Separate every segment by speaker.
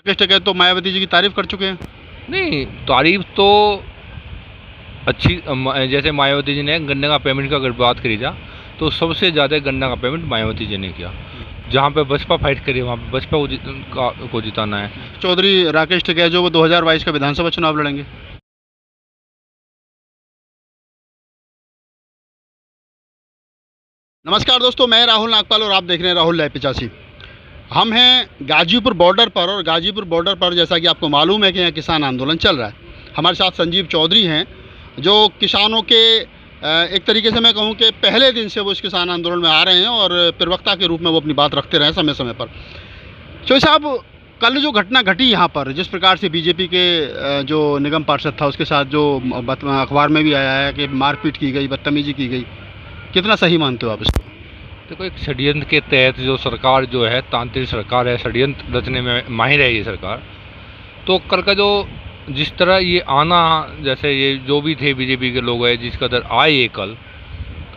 Speaker 1: राकेश टिकैत तो मायावती जी की तारीफ कर चुके हैं।
Speaker 2: नहीं, तारीफ तो अच्छी जैसे मायावती जी ने गन्ने का पेमेंट का अगर बात करी जा तो सबसे ज़्यादा गन्ना का पेमेंट मायावती जी ने किया। जहाँ पे बसपा फाइट करी वहाँ पे बसपा को जिताना है।
Speaker 1: चौधरी राकेश टिकैत जो वो 2022 का विधानसभा चुनाव लड़ेंगे। नमस्कार दोस्तों, मैं राहुल नागपाल और आप देख रहे हैं राहुल लाइव 85। हम हैं गाजीपुर बॉर्डर पर और गाजीपुर बॉर्डर पर जैसा कि आपको मालूम है कि यहाँ किसान आंदोलन चल रहा है। हमारे साथ संजीव चौधरी हैं जो किसानों के एक तरीके से मैं कहूँ कि पहले दिन से वो इस किसान आंदोलन में आ रहे हैं और प्रवक्ता के रूप में वो अपनी बात रखते रहे समय समय पर। चौधरी साहब, कल जो घटना घटी यहाँ पर, जिस प्रकार से बीजेपी के जो निगम पार्षद था उसके साथ जो अखबार में भी आया है कि मारपीट की गई, बदतमीजी की गई, कितना सही मानते हो आप इसको?
Speaker 2: देखो, एक षड्यंत्र के तहत जो सरकार जो है, तांत्रिक सरकार है, षड्यंत्र रचने में माहिर है ये सरकार। तो कल का जो जिस तरह ये आना, जैसे ये जो भी थे बीजेपी के लोग हैं जिस कदर आए ये कल,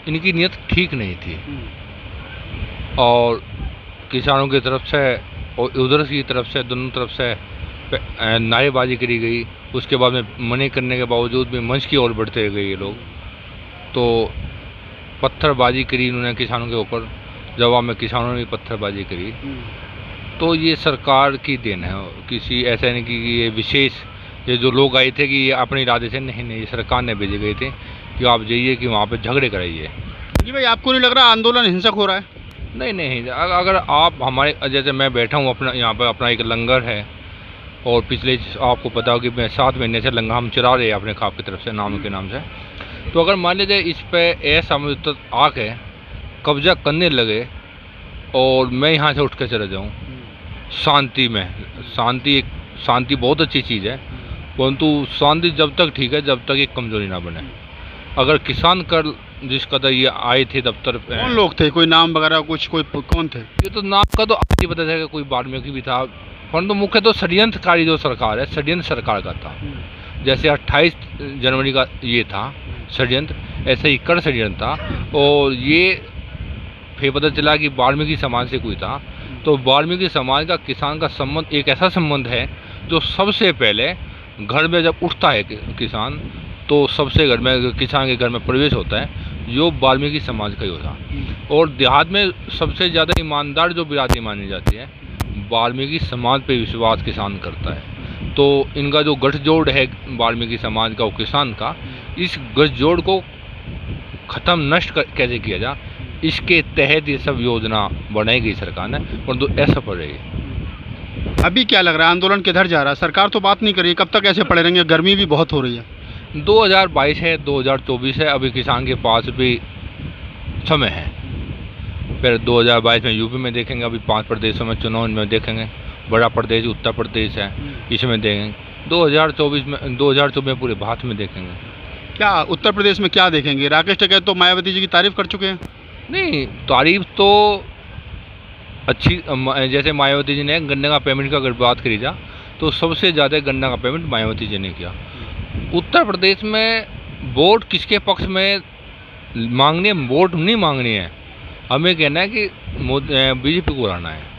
Speaker 2: इनकी नीयत ठीक नहीं थी। और किसानों की तरफ से और उधर की तरफ से, दोनों तरफ से नारेबाजी करी गई। उसके बाद में मना करने के बावजूद भी मंच की ओर बढ़ते गए ये लोग। तो पत्थरबाजी करी इन्होंने किसानों के ऊपर, जवाब में किसानों ने भी पत्थरबाजी करी। तो ये सरकार की देन है, किसी ऐसा नहीं कि ये विशेष ये जो लोग आए थे कि ये अपने इरादे से नहीं, ये सरकार ने भेजे गए थे कि आप जाइए कि वहाँ पे झगड़े कराइए।
Speaker 1: जी भाई, आपको नहीं लग रहा आंदोलन हिंसक हो रहा है?
Speaker 2: नहीं, अगर आप हमारे, जैसे मैं बैठा हूँ अपना यहाँ पर, अपना एक लंगर है और पिछले आपको पता हो कि मैं 7 महीने से लंगर हम चला रहे हैं अपने खाप की तरफ से, नाम के नाम से। तो अगर मान लीजिए इस पे असमझौता आके कब्जा करने लगे और मैं यहाँ से उठ के चले जाऊँ शांति में, शांति बहुत अच्छी चीज़ है, परंतु शांति जब तक ठीक है जब तक एक कमजोरी ना बने। अगर किसान कल जिस कदर ये आए थे दफ्तर पे,
Speaker 1: कौन लोग थे? कोई नाम वगैरह कुछ, कोई कौन थे?
Speaker 2: ये तो नाम का तो आज ही पता चलेगा, कोई वाल्मीकि भी था, परंतु मुख्य तो षड्यंत्रकारी जो सरकार है, षड्यंत्र सरकार का था। जैसे 28 जनवरी का ये था षड्यंत्र, ऐसे ही कर षड्यंत्र था। और ये फिर पता चला कि वाल्मीकि समाज से कोई था। तो वाल्मीकि समाज का किसान का संबंध एक ऐसा संबंध है जो सबसे पहले घर में जब उठता है किसान, तो सबसे घर में किसान के घर में प्रवेश होता है जो वाल्मीकि समाज का ही होता। और देहात में सबसे ज़्यादा ईमानदार जो बिरादरी मानी जाती है, वाल्मीकि समाज पे विश्वास किसान करता है। तो इनका जो गठजोड़ है वाल्मीकि समाज का और किसान का, इस गठजोड़ को ख़त्म नष्ट कैसे किया जाए, इसके तहत ये सब योजना बनाई गई सरकार ने, परंतु असफल रही।
Speaker 1: अभी क्या लग रहा है आंदोलन किधर जा रहा है? सरकार तो बात नहीं कर रही, कब तक ऐसे पड़े रहेंगे? गर्मी भी बहुत हो रही है।
Speaker 2: 2022 है, 2024 है, अभी किसान के पास भी समय है। फिर 2022 में यूपी में देखेंगे, अभी 5 प्रदेशों में चुनाव में देखेंगे, बड़ा प्रदेश उत्तर प्रदेश है, इसमें देखेंगे। 2024 में पूरे भारत में देखेंगे।
Speaker 1: क्या उत्तर प्रदेश में क्या देखेंगे? राकेश टिकैत तो मायावती जी की तारीफ कर चुके हैं।
Speaker 2: नहीं, तारीफ तो अच्छी, जैसे मायावती जी ने गन्ने का पेमेंट का अगर बात करी जा तो सबसे ज़्यादा गन्ना का पेमेंट मायावती जी ने किया। उत्तर प्रदेश में वोट किसके पक्ष में मांगनी है? वोट नहीं मांगनी है, हमें कहना है कि बीजेपी को हराना है।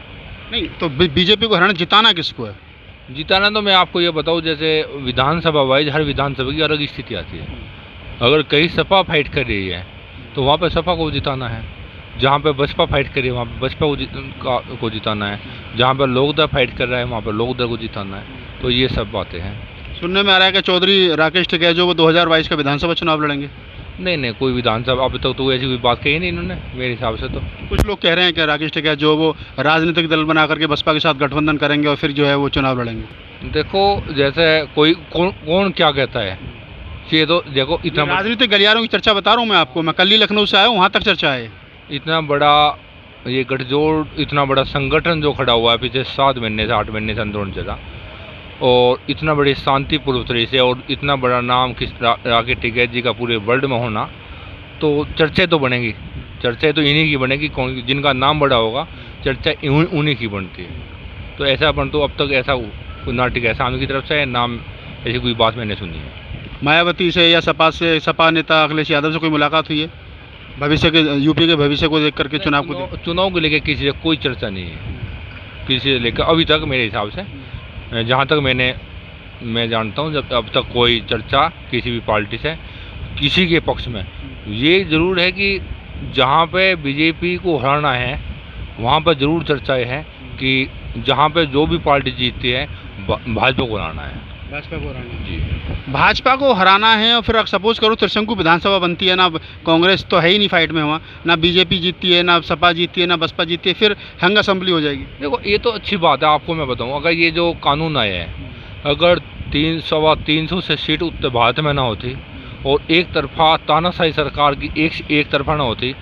Speaker 1: नहीं तो बीजेपी को हराना, जिताना किसको है?
Speaker 2: जिताना तो मैं आपको ये बताऊं, जैसे विधानसभा वाइज हर विधानसभा की अलग स्थिति आती है। अगर कहीं सपा फाइट कर रही है तो वहाँ पे सपा को जिताना है। जहाँ पे बसपा फाइट कर रही है वहाँ पे बसपा को जिताना है। जहाँ पे लोकदल फाइट कर रहा है वहाँ पे लोकदल को जिताना है। तो ये सब बातें हैं।
Speaker 1: सुनने में आ रहा है कि चौधरी राकेश टिकैत जो वो 2022 का विधानसभा चुनाव लड़ेंगे।
Speaker 2: नहीं, कोई विधानसभा अभी तक तो ऐसी कोई बात कही नहीं इन्होंने मेरे हिसाब से। तो
Speaker 1: कुछ लोग कह रहे हैं कि राकेश टिकैत जो वो राजनीतिक दल बना करके बसपा के साथ गठबंधन करेंगे और फिर जो है वो चुनाव लड़ेंगे।
Speaker 2: देखो, जैसे कोई कौन क्या कहता है, ये तो देखो इतना
Speaker 1: राजनीतिक गलियारों की चर्चा बता रहा हूँ मैं आपको। मैं कल ही लखनऊ से आया हूँ, वहाँ तक चर्चा है।
Speaker 2: इतना बड़ा ये गठजोड़, इतना बड़ा संगठन जो खड़ा हुआ है पिछले 7 महीने से 8 महीने से आंदोलन चला, और इतना बड़े शांतिपूर्व तरीके से, और इतना बड़ा नाम किस राकेश टिकैत जी का पूरे वर्ल्ड में होना, तो चर्चा तो बनेगी। चर्चा तो इन्हीं की बनेगी, कौन जिनका नाम बड़ा होगा चर्चा उन्हीं की बनती है। तो ऐसा तो अब तक ऐसा कोई ना टिकैत सामने की तरफ से नाम ऐसी कोई बात मैंने सुनी है।
Speaker 1: मायावती से या सपा नेता अखिलेश यादव से कोई मुलाकात हुई है? भविष्य के, यूपी के भविष्य को देख करके, चुनाव को लेकर
Speaker 2: किसी से कोई चर्चा नहीं है, किसी से लेकर अभी तक मेरे हिसाब से जहाँ तक मैं जानता हूँ, जब अब तक कोई चर्चा किसी भी पार्टी से किसी के पक्ष में, ये ज़रूर है कि जहाँ पे बीजेपी को हराना है वहाँ पर ज़रूर चर्चा है कि जहाँ पे जो भी पार्टी जीतती है भाजपा को हराना है।
Speaker 1: भाजपा को हराना
Speaker 2: जी,
Speaker 1: भाजपा को हराना है। और फिर अगर सपोज करो त्रिशंकु विधानसभा बनती है, ना कांग्रेस तो है ही नहीं फाइट में वहाँ, ना बीजेपी जीतती है, ना सपा जीतती है, ना बसपा जीतती है, फिर हंग असेंबली हो जाएगी।
Speaker 2: देखो ये तो अच्छी बात है। आपको मैं बताऊँ, अगर ये जो कानून आया है, अगर 300 से सीट उत्तर भारत में ना होती और एक तरफा तानाशाही सरकार की एक तरफा ना होती,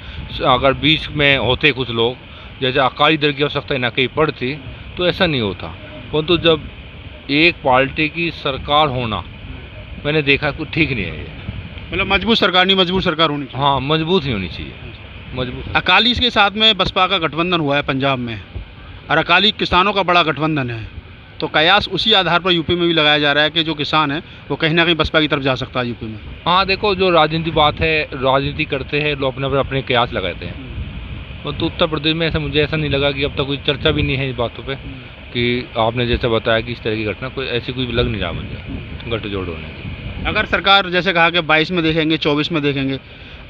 Speaker 2: अगर बीच में होते कुछ लोग, जैसे अकाली दल की आवश्यकता ना कहीं पड़ती, तो ऐसा नहीं होता। परंतु जब एक पार्टी की सरकार होना, मैंने देखा कुछ ठीक नहीं है ये।
Speaker 1: मतलब मजबूत सरकार नहीं, मजबूत सरकार होनी चाहिए।
Speaker 2: हाँ, मजबूत ही होनी चाहिए, मजबूत।
Speaker 1: अकाली के साथ में बसपा का गठबंधन हुआ है पंजाब में, और अकाली किसानों का बड़ा गठबंधन है, तो कयास उसी आधार पर यूपी में भी लगाया जा रहा है कि जो किसान है वो कहीं ना कहीं बसपा की तरफ जा सकता है यूपी में।
Speaker 2: हाँ देखो, जो राजनीति बात है, राजनीति करते हैं लोग, अपने कयास लगाते हैं। तो उत्तर प्रदेश में ऐसा मुझे ऐसा नहीं लगा कि अब तक कोई चर्चा भी नहीं है इस बातों पे, कि आपने जैसे बताया कि इस तरह की घटना कोई ऐसी कोई लग नहीं रहा मुझे गठजोड़ होने की।
Speaker 1: अगर सरकार जैसे कहा कि 22 में देखेंगे, 24 में देखेंगे,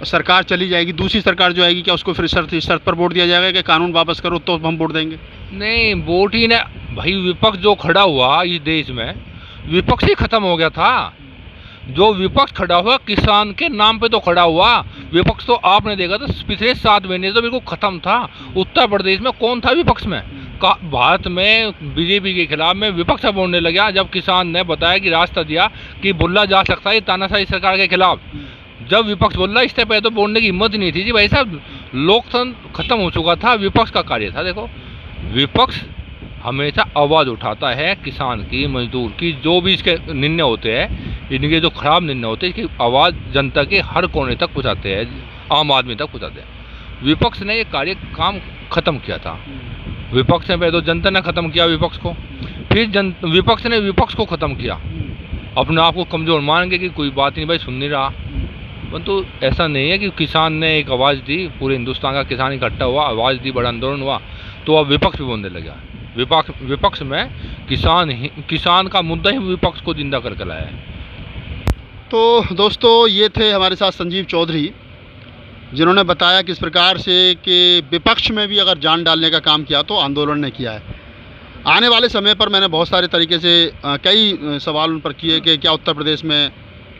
Speaker 1: सरकार चली जाएगी, दूसरी सरकार जो आएगी, क्या उसको फिर शर्त पर वोट दिया जाएगा कि कानून वापस करो तो हम वोट देंगे?
Speaker 2: नहीं, वोट ही ना भाई, विपक्ष जो खड़ा हुआ इस देश में, विपक्ष ही खत्म हो गया था। जो विपक्ष खड़ा हुआ किसान के नाम पे तो खड़ा हुआ, विपक्ष तो आपने देखा था पिछले 7 महीने तो बिल्कुल खत्म था। उत्तर प्रदेश में कौन था विपक्ष में? भारत में बीजेपी के खिलाफ में विपक्ष बोलने लगा जब किसान ने बताया कि रास्ता दिया कि बोला जा सकता है तानाशाही सरकार के खिलाफ। जब विपक्ष बोल रहा, इससे पहले तो बोलने की हिम्मत नहीं थी जी भाई साहब, लोकतंत्र खत्म हो चुका था, विपक्ष का कार्य था। देखो, विपक्ष हमेशा आवाज़ उठाता है किसान की, मजदूर की, जो भी इसके निर्णय होते हैं, इनके जो खराब निर्णय होते हैं, इसकी आवाज़ जनता के हर कोने तक पहुँचाते हैं, आम आदमी तक पहुँचाते हैं। विपक्ष ने ये काम खत्म किया था। विपक्ष ने पहले तो जनता ने खत्म किया विपक्ष को, फिर विपक्ष ने विपक्ष को खत्म किया। अपने आप को कमज़ोर मान के कि कोई बात नहीं भाई, सुन नहीं रहा। परंतु ऐसा नहीं है कि किसान ने एक आवाज़ दी, पूरे हिंदुस्तान का किसान इकट्ठा हुआ, आवाज़ दी, बड़ा आंदोलन हुआ, तो अब विपक्ष भी बोलने लगा। विपक्ष में किसान का मुद्दा ही विपक्ष को जिंदा करके लाया है।
Speaker 1: तो दोस्तों, ये थे हमारे साथ संजीव चौधरी, जिन्होंने बताया किस प्रकार से कि विपक्ष में भी अगर जान डालने का काम किया तो आंदोलन ने किया है। आने वाले समय पर मैंने बहुत सारे तरीके से कई सवाल उन पर किए कि क्या उत्तर प्रदेश में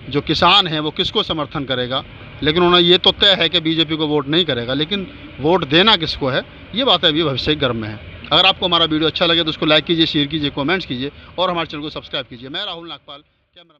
Speaker 1: जो किसान है वो किसको समर्थन करेगा, लेकिन उन्होंने ये तो तय है कि बीजेपी को वोट नहीं करेगा, लेकिन वोट देना किसको है ये बात अभी भविष्य गर्म में है। अगर आपको हमारा वीडियो अच्छा लगे तो उसको लाइक कीजिए, शेयर कीजिए, कमेंट्स कीजिए और हमारे चैनल को सब्सक्राइब कीजिए। मैं राहुल नागपाल, कैमरा।